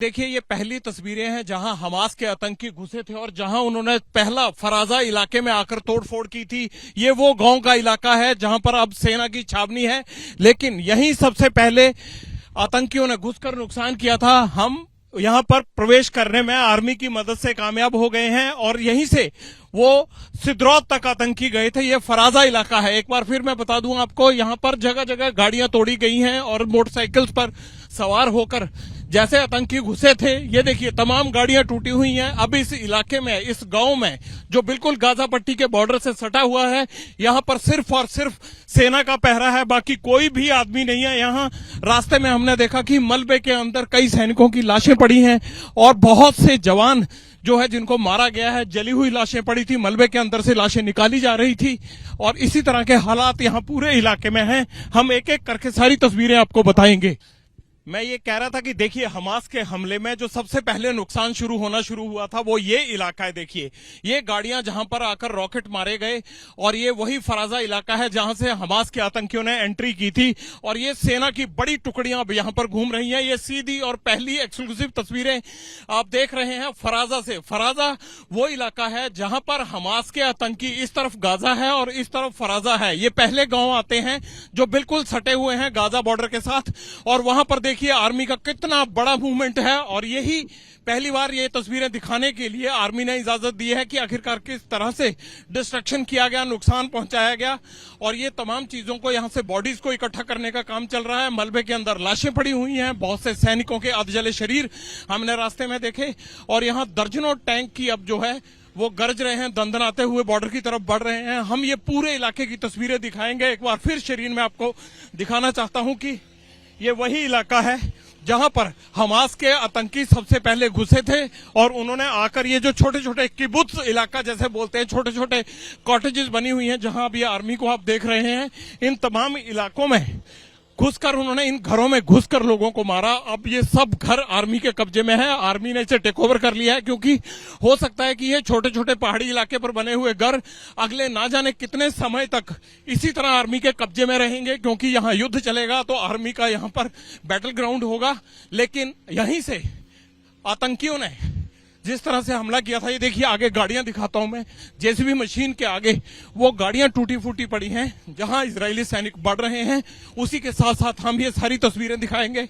देखिए, ये पहली तस्वीरें हैं जहां हमास के आतंकी घुसे थे और जहां उन्होंने पहला फराजा इलाके में आकर तोड़फोड़ की थी। ये वो गांव का इलाका है जहां पर अब सेना की छावनी है, लेकिन यहीं सबसे पहले आतंकियों ने घुसकर नुकसान किया था। हम यहां पर प्रवेश करने में आर्मी की मदद से कामयाब हो गए हैं और यहीं से वो सिद्रौत तक आतंकी गए थे। ये फराजा इलाका है। एक बार फिर मैं बता दूं आपको, यहां पर जगह जगह गाड़ियां तोड़ी गई हैं और मोटरसाइकिल्स पर सवार होकर जैसे आतंकी घुसे थे, ये देखिए तमाम गाड़ियां टूटी हुई हैं। अब इस इलाके में, इस गांव में जो बिल्कुल गाजा पट्टी के बॉर्डर से सटा हुआ है, यहां पर सिर्फ और सिर्फ सेना का पहरा है, बाकी कोई भी आदमी नहीं है। यहां रास्ते में हमने देखा कि मलबे के अंदर कई सैनिकों की लाशें पड़ी हैं और बहुत से जवान जो है जिनको मारा गया है, जली हुई लाशें पड़ी थी, मलबे के अंदर से लाशें निकाली जा रही थी और इसी तरह के हालात यहां पूरे इलाके में हैं। हम एक एक करके सारी तस्वीरें आपको बताएंगे। मैं ये कह रहा था कि देखिए, हमास के हमले में जो सबसे पहले नुकसान शुरू हुआ था वो ये इलाका है। देखिए, ये गाड़ियां जहां पर आकर रॉकेट मारे गए और ये वही फराजा इलाका है जहां से हमास के आतंकियों ने एंट्री की थी और ये सेना की बड़ी टुकड़ियां अब यहां पर घूम रही हैं। ये सीधी और पहली एक्सक्लूसिव तस्वीरें आप देख रहे हैं फराजा से। फराजा वो इलाका है जहां पर हमास के आतंकी, इस तरफ गाजा है और इस तरफ फराजा है, ये पहले गांव आते हैं जो बिल्कुल सटे हुए हैं गाजा बॉर्डर के साथ। और वहां पर देखिए आर्मी का कितना बड़ा मूवमेंट है और यही पहली बार ये तस्वीरें दिखाने के लिए आर्मी ने इजाजत दी है कि आखिरकार किस तरह से डिस्ट्रक्शन किया गया, नुकसान पहुंचाया गया। और ये तमाम चीजों को, यहां से बॉडीज को इकट्ठा करने का काम चल रहा है। मलबे के अंदर लाशें पड़ी हुई हैं, बहुत से सैनिकों के अधजले शरीर हमने रास्ते में देखे और यहां दर्जनों टैंक की अब जो है वो गरज रहे हैं, दंदनाते हुए बॉर्डर की तरफ बढ़ रहे हैं। हम ये पूरे इलाके की तस्वीरें दिखाएंगे। एक बार फिर शरीर में आपको दिखाना चाहता हूं कि ये वही इलाका है जहां पर हमास के आतंकी सबसे पहले घुसे थे और उन्होंने आकर ये जो छोटे छोटे किबुत्स इलाका जैसे बोलते हैं, छोटे छोटे कॉटेजेस बनी हुई हैं जहां अभी आर्मी को आप देख रहे हैं, इन तमाम इलाकों में घुसकर उन्होंने, इन घरों में घुसकर लोगों को मारा। अब ये सब घर आर्मी के कब्जे में है। आर्मी ने इसे टेक ओवर कर लिया है क्योंकि हो सकता है कि ये छोटे छोटे पहाड़ी इलाके पर बने हुए घर अगले ना जाने कितने समय तक इसी तरह आर्मी के कब्जे में रहेंगे, क्योंकि यहां युद्ध चलेगा तो आर्मी का यहां पर बैटल ग्राउंड होगा। लेकिन यहीं से आतंकियों ने जिस तरह से हमला किया था, ये देखिए आगे गाड़ियां दिखाता हूं मैं, जेसीबी मशीन के आगे वो गाड़ियां टूटी फूटी पड़ी हैं जहां इजरायली सैनिक बढ़ रहे हैं। उसी के साथ साथ हम ये सारी तस्वीरें दिखाएंगे।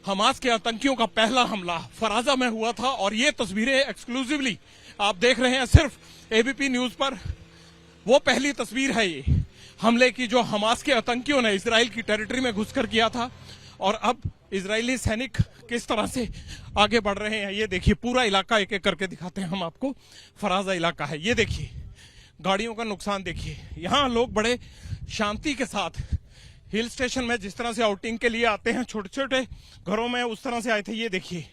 हमास के आतंकियों का पहला हमला फराजा में हुआ था और ये तस्वीरें एक्सक्लूसिवली आप देख रहे हैं सिर्फ एबीपी न्यूज पर। वो पहली तस्वीर है ये हमले की जो हमास के आतंकियों ने इजराइल की टेरिटरी में घुसकर किया था और अब इजरायली सैनिक किस तरह से आगे बढ़ रहे हैं। ये देखिए पूरा इलाका एक एक करके दिखाते हैं हम आपको। फराजा इलाका है, ये देखिए गाड़ियों का नुकसान देखिए। यहां लोग बड़े शांति के साथ हिल स्टेशन में जिस तरह से आउटिंग के लिए आते हैं, छोटे छोटे घरों में उस तरह से आए थे। ये देखिए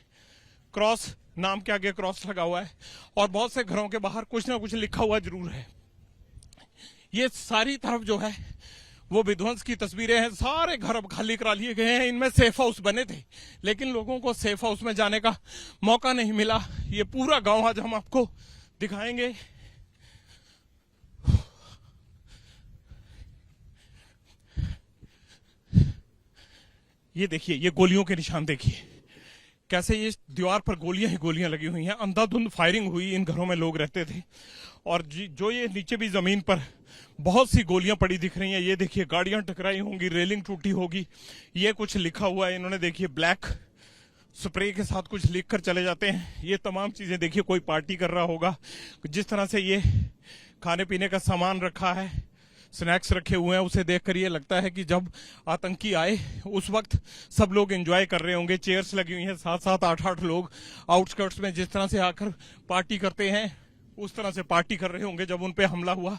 क्रॉस, नाम के आगे क्रॉस लगा हुआ है और बहुत से घरों के बाहर कुछ ना कुछ लिखा हुआ जरूर है। ये सारी तरफ जो है वो विध्वंस की तस्वीरें हैं। सारे घर अब खाली करा लिए गए हैं। इनमें सेफ हाउस बने थे लेकिन लोगों को सेफ हाउस में जाने का मौका नहीं मिला। ये पूरा गांव आज हम आपको दिखाएंगे। ये देखिए, ये गोलियों के निशान देखिए, कैसे ये दीवार पर गोलियां ही गोलियां लगी हुई हैं। अंधाधुंध फायरिंग हुई। इन घरों में लोग रहते थे और जो ये नीचे भी जमीन पर बहुत सी गोलियां पड़ी दिख रही हैं। ये देखिए गाड़ियां टकराई होंगी, रेलिंग टूटी होगी। ये कुछ लिखा हुआ है इन्होंने, देखिए ब्लैक स्प्रे के साथ कुछ लिख कर चले जाते हैं। ये तमाम चीजें देखिए, कोई पार्टी कर रहा होगा। जिस तरह से ये खाने पीने का सामान रखा है, स्नैक्स रखे हुए हैं, उसे देखकर ये लगता है कि जब आतंकी आए उस वक्त सब लोग एंजॉय कर रहे होंगे। चेयर्स लगी हुई हैं, 7-7, 8-8 लोग आउटस्कर्ट्स में जिस तरह से आकर पार्टी करते हैं उस तरह से पार्टी कर रहे होंगे जब उन पे हमला हुआ।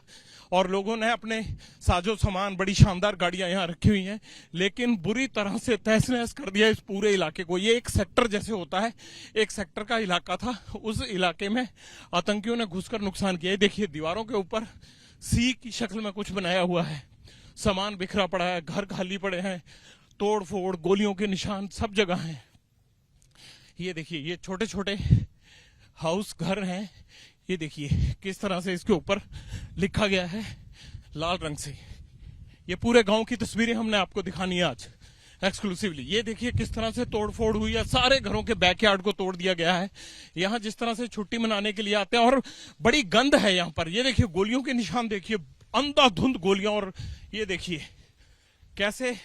और लोगों ने अपने साजो सामान, बड़ी शानदार गाड़ियां यहां रखी हुई हैं, लेकिन बुरी तरह से तहस नहस कर दिया इस पूरे इलाके को। ये एक सेक्टर जैसे होता है, एक सेक्टर का इलाका था, उस इलाके में आतंकियों ने घुसकर नुकसान किया। देखिए दीवारों के ऊपर सी की शक्ल में कुछ बनाया हुआ है, सामान बिखरा पड़ा है, घर खाली पड़े हैं, तोड़ फोड़, गोलियों के निशान सब जगह हैं। ये देखिए ये छोटे छोटे हाउस घर हैं। ये देखिए किस तरह से इसके ऊपर लिखा गया है लाल रंग से। ये पूरे गांव की तस्वीरें हमने आपको दिखानी है आज। एक्सक्लूसिवली। ये देखिए किस तरह से तोड़फोड़ हुई है, सारे घरों के बैकयार्ड को तोड़ दिया गया है। यहाँ जिस तरह से छुट्टी मनाने के लिए आते हैं, और बड़ी गंद है यहाँ पर। ये देखिए गोलियों के निशान देखिए, अंधाधुंध गोलियां। और ये देखिए कैसे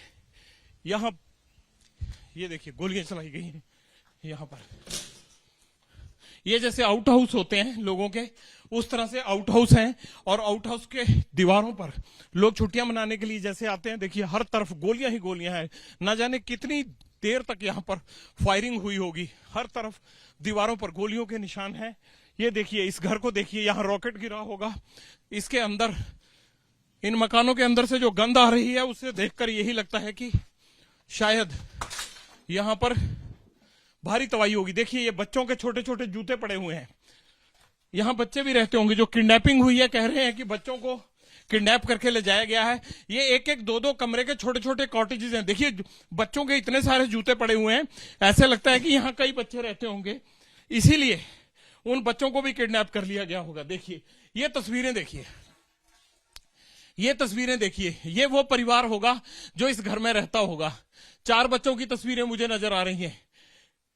यहाँ, ये देखिए गोलियां चलाई गई हैं यहाँ पर। ये जैसे आउट हाउस होते हैं लोगों के, उस तरह से आउट हाउस हैं। और आउट हाउस के दीवारों पर लोग छुट्टियां मनाने के लिए जैसे आते हैं, देखिए हर तरफ गोलियां ही गोलियां हैं। ना जाने कितनी देर तक यहाँ पर फायरिंग हुई होगी। हर तरफ दीवारों पर गोलियों के निशान हैं। ये देखिए इस घर को देखिए, यहाँ रॉकेट गिरा होगा। इसके अंदर, इन मकानों के अंदर से जो गंध आ रही है, उससे देखकर यही लगता है कि शायद यहां पर भारी तबाही होगी। देखिए ये बच्चों के छोटे छोटे जूते पड़े हुए हैं। यहां बच्चे भी रहते होंगे। जो किडनैपिंग हुई है, कह रहे हैं कि बच्चों को किडनैप करके ले जाया गया है। ये एक एक दो दो कमरे के छोटे छोटे कॉटेजेस हैं। देखिए बच्चों के इतने सारे जूते पड़े हुए हैं, ऐसे लगता है कि यहाँ कई बच्चे रहते होंगे, इसीलिए उन बच्चों को भी किडनैप कर लिया गया होगा। देखिए ये तस्वीरें देखिए, ये तस्वीरें देखिए। ये वो परिवार होगा जो इस घर में रहता होगा। 4 बच्चों की तस्वीरें मुझे नजर आ रही हैं।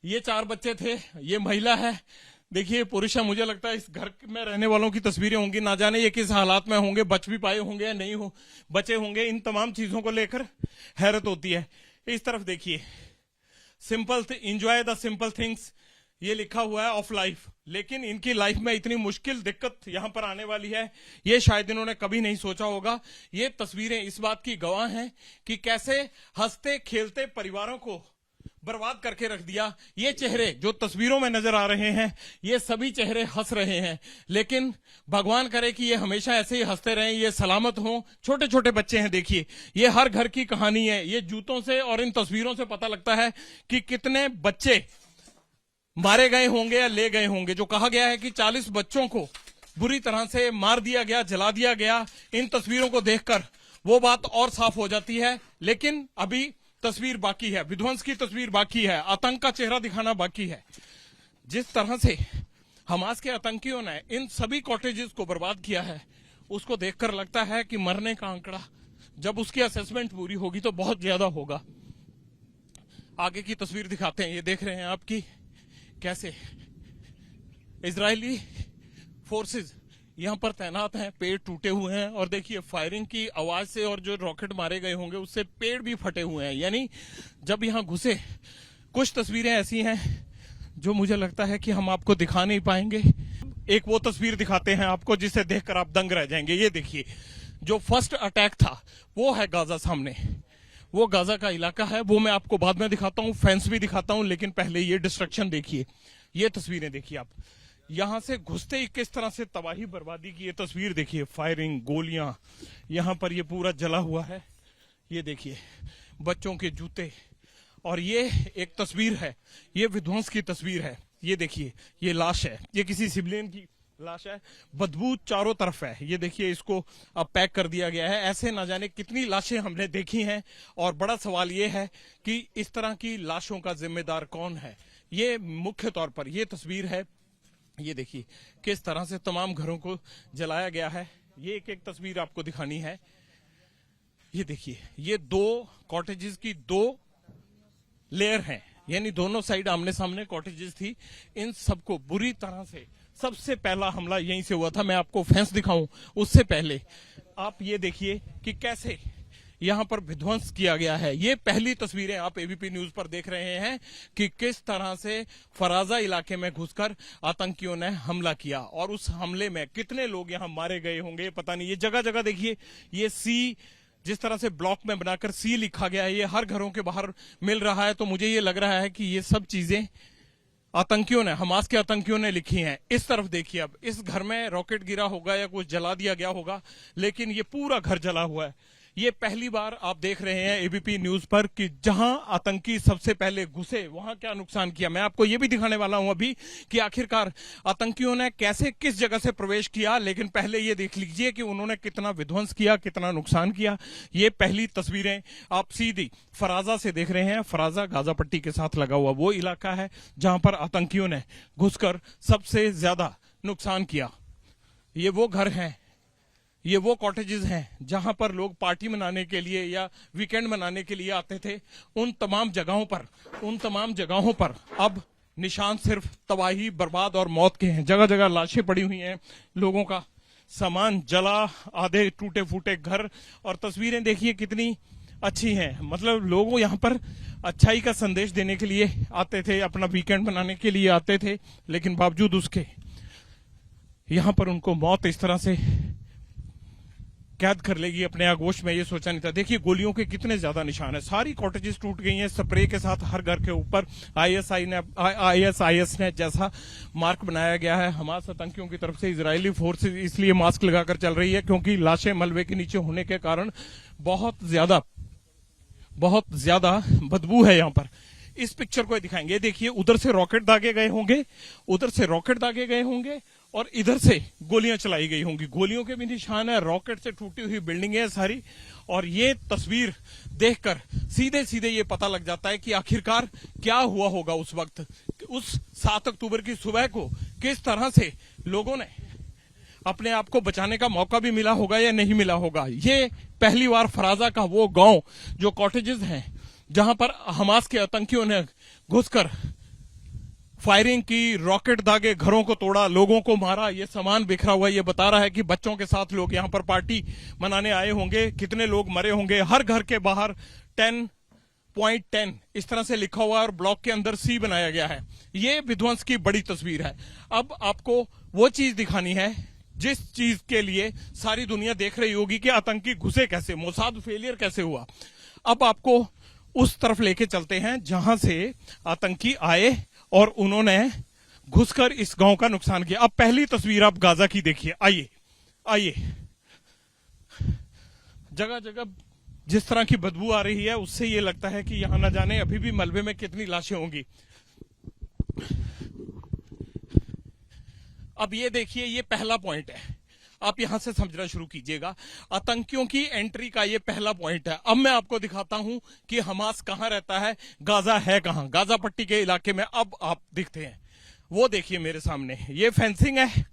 ये 4 बच्चे थे, ये महिला है, देखिए पुरुष है। मुझे लगता है इस घर में रहने वालों की तस्वीरें होंगी। ना जाने ये किस हालात में होंगे, बच भी पाए होंगे या नहीं हो बचे होंगे। इन तमाम चीजों को लेकर हैरत होती है। इस तरफ देखिए, simple enjoy the simple things, ये लिखा हुआ है ऑफ लाइफ। लेकिन इनकी लाइफ में इतनी मुश्किल दिक्कत यहां पर आने वाली है, ये शायद इन्होंने कभी नहीं सोचा होगा। ये तस्वीरें इस बात की गवाह हैं कि कैसे हंसते खेलते परिवारों को बर्बाद करके रख दिया। ये चेहरे जो तस्वीरों में नजर आ रहे हैं, ये सभी चेहरे हंस रहे हैं। लेकिन भगवान करे कि ये हमेशा ऐसे ही हंसते रहें, ये सलामत हों। छोटे छोटे बच्चे हैं, देखिए ये हर घर की कहानी है। ये जूतों से और इन तस्वीरों से पता लगता है कि कितने बच्चे मारे गए होंगे या ले गए होंगे। जो कहा गया है कि 40 बच्चों को बुरी तरह से मार दिया गया, जला दिया गया। इन तस्वीरों को देखकर वो बात और साफ हो जाती है। लेकिन अभी तस्वीर बाकी है, विध्वंस की तस्वीर बाकी है, आतंक का चेहरा दिखाना बाकी है। जिस तरह से हमास के आतंकियों ने इन सभी कॉटेजेस को बर्बाद किया है, उसको देखकर लगता है कि मरने का आंकड़ा जब उसकी असेसमेंट पूरी होगी तो बहुत ज्यादा होगा। आगे की तस्वीर दिखाते हैं। ये देख रहे हैं आपकी कैसे इजरायली फोर्सेस यहां पर तैनात हैं। पेड़ टूटे हुए हैं और देखिए फायरिंग की आवाज से और जो रॉकेट मारे गए होंगे उससे पेड़ भी फटे हुए हैं। यानी जब यहां घुसे, कुछ तस्वीरें ऐसी हैं जो मुझे लगता है कि हम आपको दिखा नहीं पाएंगे। एक वो तस्वीर दिखाते हैं आपको जिसे देखकर आप दंग रह जाएंगे। ये देखिए जो फर्स्ट अटैक था वो है गाजा सामने, वो गाजा का इलाका है। वो मैं आपको बाद में दिखाता हूं, फेंस भी दिखाता हूं, लेकिन पहले ये डिस्ट्रक्शन देखिए। ये तस्वीरें देखिए आप, यहां से घुसते ही किस तरह से तबाही बर्बादी की ये तस्वीर देखिए। फायरिंग, गोलियां, यहां पर ये पूरा जला हुआ है। ये देखिए बच्चों के जूते। और ये एक तस्वीर है, ये विध्वंस की तस्वीर है। ये देखिए ये लाश है, ये किसी सिविलियन की लाश है। बदबू चारों तरफ है। ये देखिए इसको अब पैक कर दिया गया है। ऐसे ना जाने कितनी लाशें हमने देखी हैं। और बड़ा सवाल ये है कि इस तरह की लाशों का जिम्मेदार कौन है। ये मुख्य तौर पर ये तस्वीर है। ये देखिए किस तरह से तमाम घरों को जलाया गया है। ये एक एक तस्वीर आपको दिखानी है। ये देखिए ये 2 कॉटेजेस की 2 लेयर हैं, यानी दोनों साइड आमने सामने कॉटेजेस थी। इन सबको बुरी तरह से, सबसे पहला हमला यहीं से हुआ था। मैं आपको फेंस दिखाऊं उससे पहले आप ये देखिए कि कैसे यहां पर विध्वंस किया गया है। ये पहली तस्वीरें आप एबीपी न्यूज पर देख रहे हैं कि किस तरह से फराजा इलाके में घुसकर आतंकियों ने हमला किया। और उस हमले में कितने लोग यहां मारे गए होंगे पता नहीं। ये जगह जगह देखिए, ये सी जिस तरह से ब्लॉक में बनाकर सी लिखा गया है, ये हर घरों के बाहर मिल रहा है। तो मुझे ये लग रहा है कि ये सब चीजें आतंकियों ने, हमास के आतंकियों ने लिखी हैं। इस तरफ देखिए, अब इस घर में रॉकेट गिरा होगा या कुछ जला दिया गया होगा, लेकिन ये पूरा घर जला हुआ है। ये पहली बार आप देख रहे हैं एबीपी न्यूज पर कि जहां आतंकी सबसे पहले घुसे वहां क्या नुकसान किया। मैं आपको ये भी दिखाने वाला हूं अभी कि आखिरकार आतंकियों ने कैसे किस जगह से प्रवेश किया। लेकिन पहले ये देख लीजिए कि उन्होंने कितना विध्वंस किया, कितना नुकसान किया। ये पहली तस्वीरें आप सीधी फराजा से देख रहे हैं। फराजा गाजा पट्टी के साथ लगा हुआ वो इलाका है जहां पर आतंकियों ने घुसकर सबसे ज्यादा नुकसान किया। ये वो घर हैं, ये वो कॉटेजेस हैं जहां पर लोग पार्टी मनाने के लिए या वीकेंड मनाने के लिए आते थे। उन तमाम जगहों पर अब निशान सिर्फ तबाही, बर्बाद और मौत के हैं। जगह जगह लाशें पड़ी हुई हैं, लोगों का सामान जला, आधे टूटे फूटे घर, और तस्वीरें देखिए कितनी अच्छी हैं। मतलब लोग यहाँ पर अच्छाई का संदेश देने के लिए आते थे, अपना वीकेंड मनाने के लिए आते थे, लेकिन बावजूद उसके यहाँ पर उनको मौत इस तरह से कैद कर लेगी अपने आगोश में, ये सोचा नहीं था। देखिए गोलियों के कितने ज्यादा निशान है, सारी कॉटेजेस टूट गई हैं, स्प्रे के साथ हर घर के ऊपर आईएसआईएस ने जैसा मार्क बनाया गया है हमास आतंकियों की तरफ से। इजरायली फोर्स इसलिए मास्क लगाकर चल रही है क्योंकि लाशें मलबे के नीचे होने के कारण बहुत ज्यादा बदबू है यहाँ पर। इस पिक्चर को दिखाएंगे, देखिए उधर से रॉकेट दागे गए होंगे और इधर से गोलियां चलाई गई होंगी। गोलियों के भी निशान है, रॉकेट से टूटी हुई बिल्डिंग है सारी। और ये तस्वीर देखकर सीधे सीधे ये पता लग जाता है कि आखिरकार क्या हुआ होगा उस वक्त, उस 7 अक्टूबर की सुबह को किस तरह से लोगों ने अपने आप को बचाने का मौका भी मिला होगा या नहीं मिला होगा। ये पहली बार फराजा का वो गांव जो कॉटेजेस हैं जहां पर हमास के आतंकियों ने घुसकर फायरिंग की, रॉकेट दागे, घरों को तोड़ा, लोगों को मारा, ये सामान बिखरा हुआ। ये बता रहा है कि बच्चों के साथ लोग यहाँ पर पार्टी मनाने आए होंगे, कितने लोग मरे होंगे। हर घर के बाहर 10.10 इस तरह से लिखा हुआ है और ब्लॉक के अंदर सी बनाया गया है। ये विध्वंस की बड़ी तस्वीर है। अब आपको वो चीज दिखानी है जिस चीज के लिए सारी दुनिया देख रही होगी कि आतंकी घुसे कैसे, मोसाद फेलियर कैसे हुआ। अब आपको उस तरफ लेके चलते हैं जहां से आतंकी आए और उन्होंने घुसकर इस गांव का नुकसान किया। अब पहली तस्वीर आप गाजा की देखिए, आइए। जगह जगह जिस तरह की बदबू आ रही है उससे ये लगता है कि यहां न जाने अभी भी मलबे में कितनी लाशें होंगी। अब ये देखिए, ये पहला पॉइंट है, आप यहां से समझना शुरू कीजिएगा। आतंकियों की एंट्री का ये पहला पॉइंट है। अब मैं आपको दिखाता हूं कि हमास कहां रहता है, गाजा है कहां। गाजा पट्टी के इलाके में अब आप दिखते हैं, वो देखिए मेरे सामने, ये फेंसिंग है,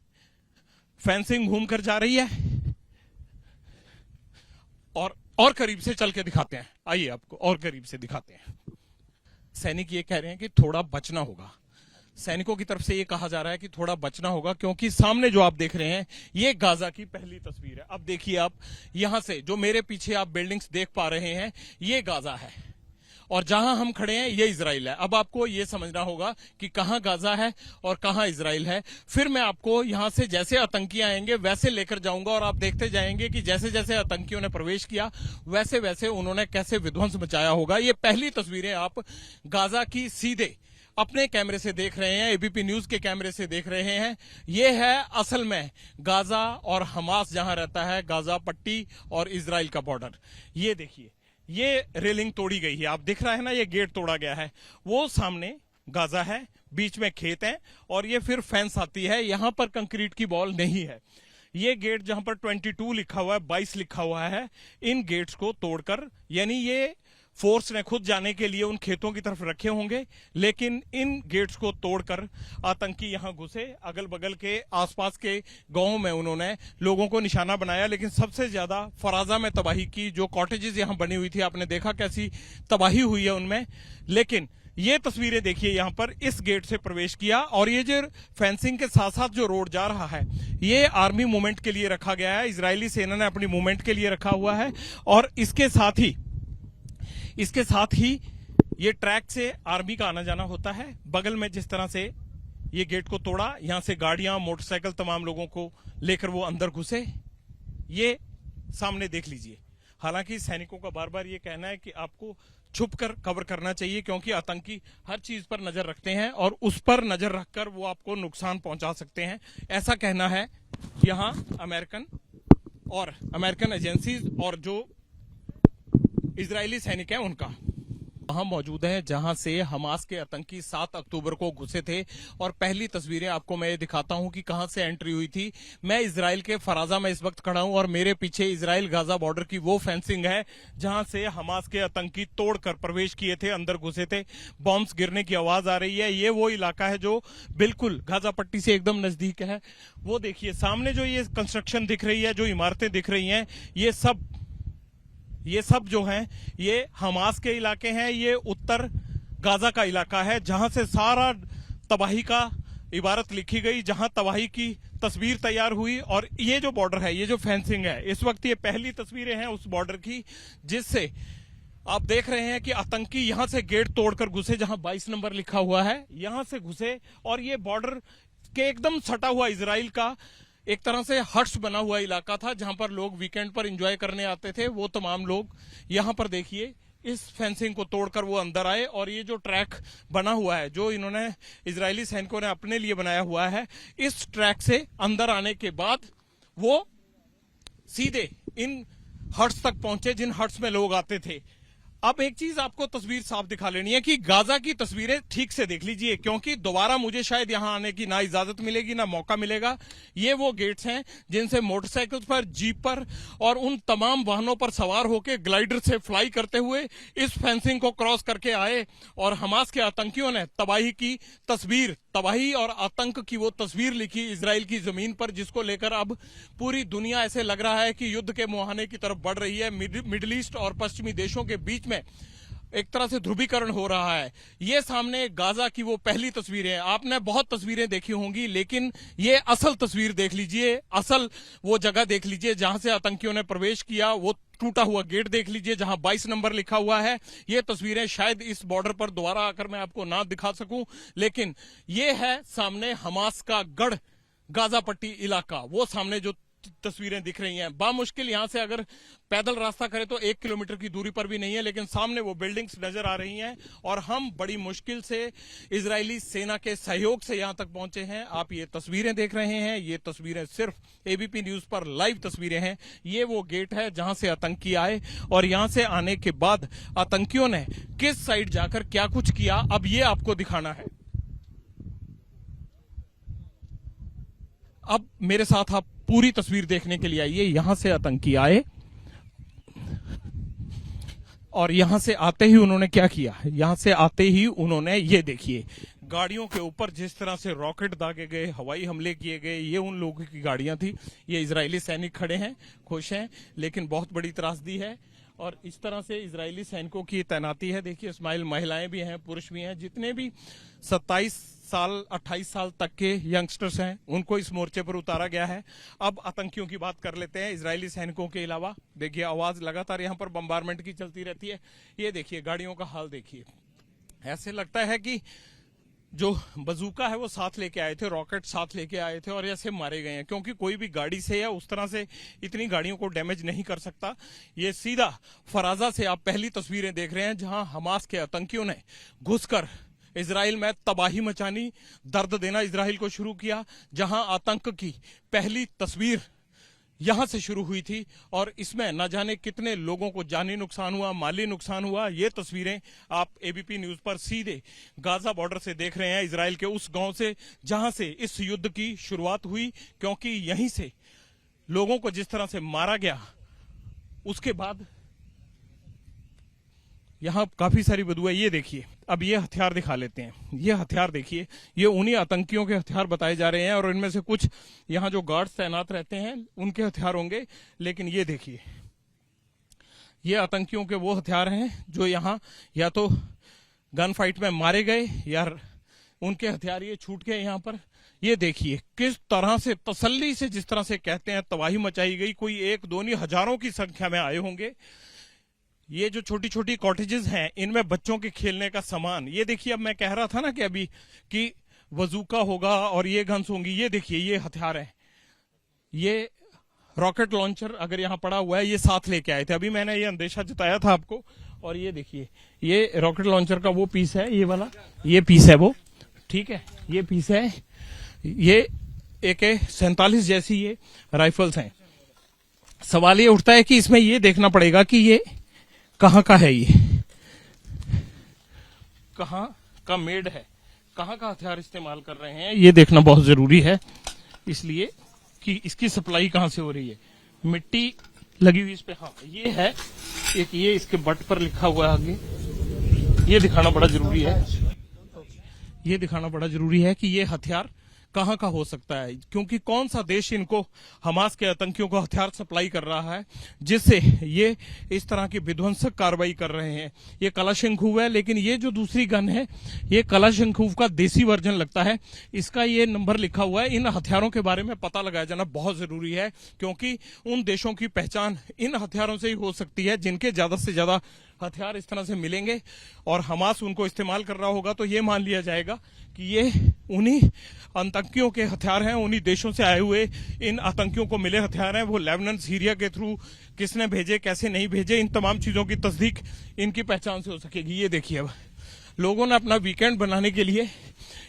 फेंसिंग घूमकर जा रही है। और करीब से चल के दिखाते हैं, आइए आपको और करीब से दिखाते हैं। सैनिक ये कह रहे हैं कि थोड़ा बचना होगा, सैनिकों की तरफ से ये कहा जा रहा है कि थोड़ा बचना होगा, क्योंकि सामने जो आप देख रहे हैं ये गाजा की पहली तस्वीर है। अब देखिए आप यहां से जो मेरे पीछे आप बिल्डिंग्स देख पा रहे हैं, ये गाजा है और जहां हम खड़े हैं ये इजराइल है। अब आपको ये समझना होगा कि कहां गाजा है और कहां इजराइल है। फिर मैं आपको यहां से जैसे आतंकी आएंगे वैसे लेकर जाऊंगा और आप देखते जाएंगे कि जैसे जैसे आतंकियों ने प्रवेश किया वैसे वैसे उन्होंने कैसे विध्वंस मचाया होगा। ये पहली तस्वीरें आप गाजा की सीधे अपने कैमरे से देख रहे हैं, एबीपी न्यूज के कैमरे से देख रहे हैं। ये है असल में गाजा और हमास जहां रहता है, गाजा पट्टी और इजराइल का बॉर्डर। ये देखिए, ये रेलिंग तोड़ी गई है, आप दिख रहा है ना, ये गेट तोड़ा गया है। वो सामने गाजा है, बीच में खेत है और ये फिर फेंस आती है। यहां पर कंक्रीट की वॉल नहीं है। ये गेट जहां पर 22 लिखा हुआ है, 22 लिखा हुआ है, इन गेट्स को तोड़कर, यानी ये फोर्स ने खुद जाने के लिए उन खेतों की तरफ रखे होंगे, लेकिन इन गेट्स को तोड़कर आतंकी यहां घुसे। अगल बगल के आसपास के गांवों में उन्होंने लोगों को निशाना बनाया, लेकिन सबसे ज्यादा फराजा में तबाही की। जो कॉटेजेस यहां बनी हुई थी आपने देखा कैसी तबाही हुई है उनमें। लेकिन ये तस्वीरें देखिए, यहां पर इस गेट से प्रवेश किया और ये जो फेंसिंग के साथ साथ जो रोड जा रहा है ये आर्मी मूवमेंट के लिए रखा गया है, इजरायली सेना ने अपनी मूवमेंट के लिए रखा हुआ है। और इसके साथ ही ये ट्रैक से आर्मी का आना जाना होता है। बगल में जिस तरह से ये गेट को तोड़ा, यहां से गाड़ियां, मोटरसाइकिल, तमाम लोगों को लेकर वो अंदर घुसे। ये सामने देख लीजिए। हालांकि सैनिकों का बार बार ये कहना है कि आपको छुपकर कवर करना चाहिए, क्योंकि आतंकी हर चीज पर नजर रखते हैं और उस पर नजर रखकर वो आपको नुकसान पहुंचा सकते हैं, ऐसा कहना है यहां अमेरिकन एजेंसीज और जो इजरायली सैनिक हैं उनका। वहां मौजूद हैं जहां से हमास के आतंकी 7 अक्टूबर को घुसे थे और पहली तस्वीरें आपको मैं दिखाता हूं कि कहां से एंट्री हुई थी। मैं इजराइल के फराजा में इस वक्त खड़ा हूं और मेरे पीछे इजराइल गाजा बॉर्डर की वो फेंसिंग है जहां से हमास के आतंकी तोड़कर प्रवेश किए थे, अंदर घुसे थे। बॉम्ब्स गिरने की आवाज आ रही है। ये वो इलाका है जो बिल्कुल गाजा पट्टी से एकदम नजदीक है। वो देखिए सामने जो ये कंस्ट्रक्शन दिख रही है, जो इमारतें दिख रही हैं, ये सब जो हैं ये हमास के इलाके हैं। ये उत्तर गाजा का इलाका है जहां से सारा तबाही का इबारत लिखी गई, जहां तबाही की तस्वीर तैयार हुई। और ये जो बॉर्डर है, ये जो फेंसिंग है, इस वक्त ये पहली तस्वीरें हैं उस बॉर्डर की जिससे आप देख रहे हैं कि आतंकी यहां से गेट तोड़कर घुसे, जहां 22 नंबर लिखा हुआ है, यहां से घुसे। और ये बॉर्डर के एकदम सटा हुआ इजराइल का एक तरह से हट्स बना हुआ इलाका था जहां पर लोग वीकेंड पर एंजॉय करने आते थे। वो तमाम लोग यहां पर देखिए इस फेंसिंग को तोड़कर वो अंदर आए। और ये जो ट्रैक बना हुआ है, जो इन्होंने इजरायली सैनिकों ने अपने लिए बनाया हुआ है, इस ट्रैक से अंदर आने के बाद वो सीधे इन हट्स तक पहुंचे जिन हट्स में लोग आते थे। अब एक चीज आपको तस्वीर साफ दिखा लेनी है कि गाजा की तस्वीरें ठीक से देख लीजिए, क्योंकि दोबारा मुझे शायद यहां आने की ना इजाजत मिलेगी ना मौका मिलेगा। ये वो गेट्स हैं जिनसे मोटरसाइकिल पर, जीप पर और उन तमाम वाहनों पर सवार होकर ग्लाइडर से फ्लाई करते हुए इस फेंसिंग को क्रॉस करके आए और हमास के आतंकियों ने तबाही की तस्वीर, तबाही और आतंक की वो तस्वीर लिखी इजराइल की जमीन पर, जिसको लेकर अब पूरी दुनिया ऐसे लग रहा है कि युद्ध के मुहाने की तरफ बढ़ रही है। मिडिल ईस्ट और पश्चिमी देशों के बीच में एक तरह से ध्रुवीकरण हो रहा है। ये सामने गाजा की वो पहली तस्वीरें हैं। आपने बहुत तस्वीरें देखी होंगी, लेकिन ये असल तस्वीर देख लीजिए, असल वो जगह देख लीजिए जहां से आतंकियों ने प्रवेश किया। वो टूटा हुआ गेट देख लीजिए जहां 22 नंबर लिखा हुआ है। ये तस्वीरें शायद इस बॉर्डर पर दोबारा आकर मैं आपको ना दिखा सकूं, लेकिन ये है सामने हमास का गढ़ गाजा पट्टी इलाका। वो सामने जो तस्वीरें दिख रही हैं, बामुश्किल यहां से अगर पैदल रास्ता करें तो 1 किलोमीटर की दूरी पर भी नहीं है, लेकिन सामने वो बिल्डिंग्स नजर आ रही हैं और हम बड़ी मुश्किल से इजरायली सेना के सहयोग से यहां तक पहुंचे हैं। आप ये तस्वीरें देख रहे हैं, ये तस्वीरें सिर्फ एबीपी न्यूज पर लाइव तस्वीरें हैं। ये वो गेट है जहां से आतंकी आए और यहां से आने के बाद आतंकियों ने किस साइड जाकर क्या कुछ किया, अब ये आपको दिखाना है। अब मेरे साथ आप पूरी तस्वीर देखने के लिए आइए। यहां से आतंकी आए और यहां से आते ही उन्होंने क्या किया, यहां से आते ही उन्होंने ये देखिए गाड़ियों के ऊपर जिस तरह से रॉकेट दागे गए, हवाई हमले किए गए। ये उन लोगों की गाड़ियां थी। ये इजरायली सैनिक खड़े हैं, खुश हैं, लेकिन बहुत बड़ी त्रासदी है। और इस तरह से इजरायली सैनिकों की तैनाती है। देखिए इस्माइल, महिलाएं भी हैं, पुरुष भी हैं, जितने भी 27 साल 28 साल तक के यंगस्टर्स हैं उनको इस मोर्चे पर उतारा गया है। अब आतंकियों की बात कर लेते हैं, इजरायली सैनिकों के अलावा। देखिए आवाज लगातार यहां पर बम्बारमेंट की चलती रहती है। ये देखिए गाड़ियों का हाल देखिए, ऐसे लगता है कि जो बजूका है वो साथ लेके आए थे, रॉकेट साथ लेके आए थे और ऐसे मारे गए हैं, क्योंकि कोई भी गाड़ी से या उस तरह से इतनी गाड़ियों को डैमेज नहीं कर सकता। ये सीधा फराजा से आप पहली तस्वीरें देख रहे हैं जहां हमास के आतंकियों ने घुसकर इजराइल में तबाही मचानी, दर्द देना इजराइल को शुरू किया। जहां आतंक की पहली तस्वीर यहां से शुरू हुई थी और इसमें न जाने कितने लोगों को जानी नुकसान हुआ, माली नुकसान हुआ। ये तस्वीरें आप एबीपी न्यूज पर सीधे गाजा बॉर्डर से देख रहे हैं, इजराइल के उस गांव से जहां से इस युद्ध की शुरुआत हुई, क्योंकि यहीं से लोगों को जिस तरह से मारा गया उसके बाद यहां काफी सारी बदबू है। ये देखिए, अब ये हथियार दिखा लेते हैं। ये हथियार देखिए, ये उन्हीं आतंकियों के हथियार बताए जा रहे हैं और इनमें से कुछ यहां जो गार्ड्स तैनात रहते हैं उनके हथियार होंगे, लेकिन ये देखिए ये आतंकियों के वो हथियार हैं जो यहां या तो गन फाइट में मारे गए या उनके हथियार ये छूट गए यहां पर। ये देखिए किस तरह से तसल्ली से, जिस तरह से कहते हैं, तबाही मचाई गई। कोई एक दो नहीं, हजारों की संख्या में आए होंगे। ये जो छोटी छोटी कॉटेजेस हैं इनमें बच्चों के खेलने का सामान। ये देखिए, अब मैं कह रहा था ना कि अभी कि वजूका होगा और ये गन्स होंगी। ये देखिए ये हथियार है, ये रॉकेट लॉन्चर अगर यहाँ पड़ा हुआ है ये साथ लेके आए थे। अभी मैंने ये अंदेशा जताया था आपको। और ये देखिए ये रॉकेट लॉन्चर का वो पीस है, ये वाला ये पीस है वो, ठीक है, ये पीस है। ये AK-47 जैसी ये राइफल्स हैं। सवाल ये उठता है कि इसमें ये देखना पड़ेगा कि ये कहां का है। कहाँ का मेड है, कहाँ का हथियार इस्तेमाल कर रहे हैं, ये देखना बहुत जरूरी है। इसलिए कि इसकी सप्लाई कहाँ से हो रही है। मिट्टी लगी हुई इस पे, हाँ ये है एक, ये इसके बट पर लिखा हुआ है आगे, ये दिखाना बड़ा जरूरी है। ये दिखाना बड़ा जरूरी है कि ये हथियार कहाँ का हो सकता है, क्योंकि कौन सा देश इनको, हमास के आतंकियों को हथियार सप्लाई कर रहा है जिससे ये इस तरह की विध्वंसक कार्रवाई कर रहे हैं। ये कलाशंकूव है, लेकिन ये जो दूसरी गन है ये कलाशंकूव का देसी वर्जन लगता है। इसका ये नंबर लिखा हुआ है। इन हथियारों के बारे में पता लगाया जाना बहुत जरूरी है, क्योंकि उन देशों की पहचान इन हथियारों से ही हो सकती है जिनके ज्यादा से ज्यादा हथियार इस तरह से मिलेंगे और हमास उनको इस्तेमाल कर रहा होगा तो ये मान लिया जाएगा कि ये उन्हीं आतंकियों के हथियार हैं, उन्हीं देशों से आए हुए इन आतंकियों को मिले हथियार हैं। वो लेबनान, सीरिया के थ्रू किसने भेजे, कैसे नहीं भेजे, इन तमाम चीजों की तस्दीक इनकी पहचान से हो सकेगी। ये देखिए, अब लोगों ने अपना वीकेंड बनाने के लिए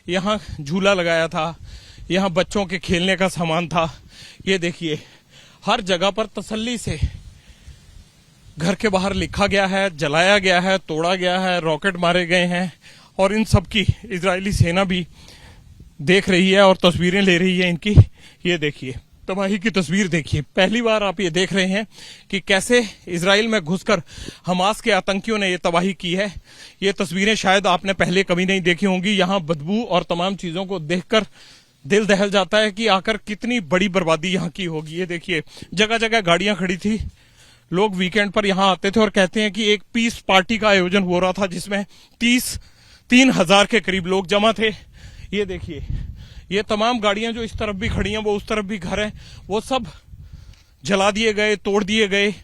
यहाँ झूला लगाया था, यहाँ बच्चों के खेलने का सामान था। ये देखिए, हर जगह पर तसल्ली से घर के बाहर लिखा गया है, जलाया गया है, तोड़ा गया है, रॉकेट मारे गए हैं और इन सब की इजरायली सेना भी देख रही है और तस्वीरें ले रही है इनकी। ये देखिए, तबाही की तस्वीर देखिए। पहली बार आप ये देख रहे हैं कि कैसे इजराइल में घुसकर हमास के आतंकियों ने ये तबाही की है। ये तस्वीरें शायद आपने पहले कभी नहीं देखी होंगी। यहाँ बदबू और तमाम चीजों को देखकर दिल दहल जाता है कि आकर कितनी बड़ी बर्बादी यहाँ की होगी। ये देखिए, जगह जगह गाड़ियां खड़ी थी, लोग वीकेंड पर यहाँ आते थे और कहते हैं कि एक पीस पार्टी का आयोजन हो रहा था जिसमें 3,000 के करीब लोग जमा थे। ये देखिए, ये तमाम गाड़ियां जो इस तरफ भी खड़ी हैं, वो उस तरफ भी घर हैं, वो सब जला दिए गए, तोड़ दिए गए।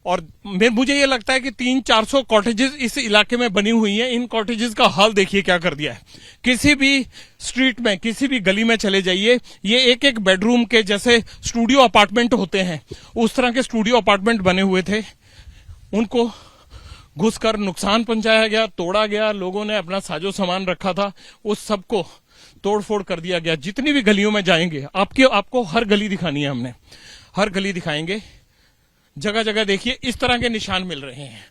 और मुझे ये लगता है कि 300-400 कॉटेजेस इस इलाके में बनी हुई हैं। इन कॉटेजेस का हाल देखिए क्या कर दिया है। किसी भी स्ट्रीट में, किसी भी गली में चले जाइए, ये एक एक बेडरूम के जैसे स्टूडियो अपार्टमेंट होते हैं, उस तरह के स्टूडियो अपार्टमेंट बने हुए थे। उनको घुसकर नुकसान पहुंचाया गया, तोड़ा गया। लोगों ने अपना साजो सामान रखा था, उस सबको तोड़फोड़ कर दिया गया। जितनी भी गलियों में जाएंगे, आपको हर गली दिखानी है, हमने हर गली दिखाएंगे। जगह जगह देखिए इस तरह के निशान मिल रहे हैं।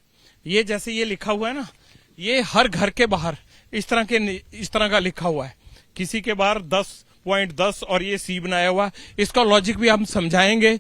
ये जैसे ये लिखा हुआ है ना, ये हर घर के बाहर इस तरह का लिखा हुआ है। किसी के बाहर 10.10 और ये सी बनाया हुआ। इसका लॉजिक भी हम समझाएंगे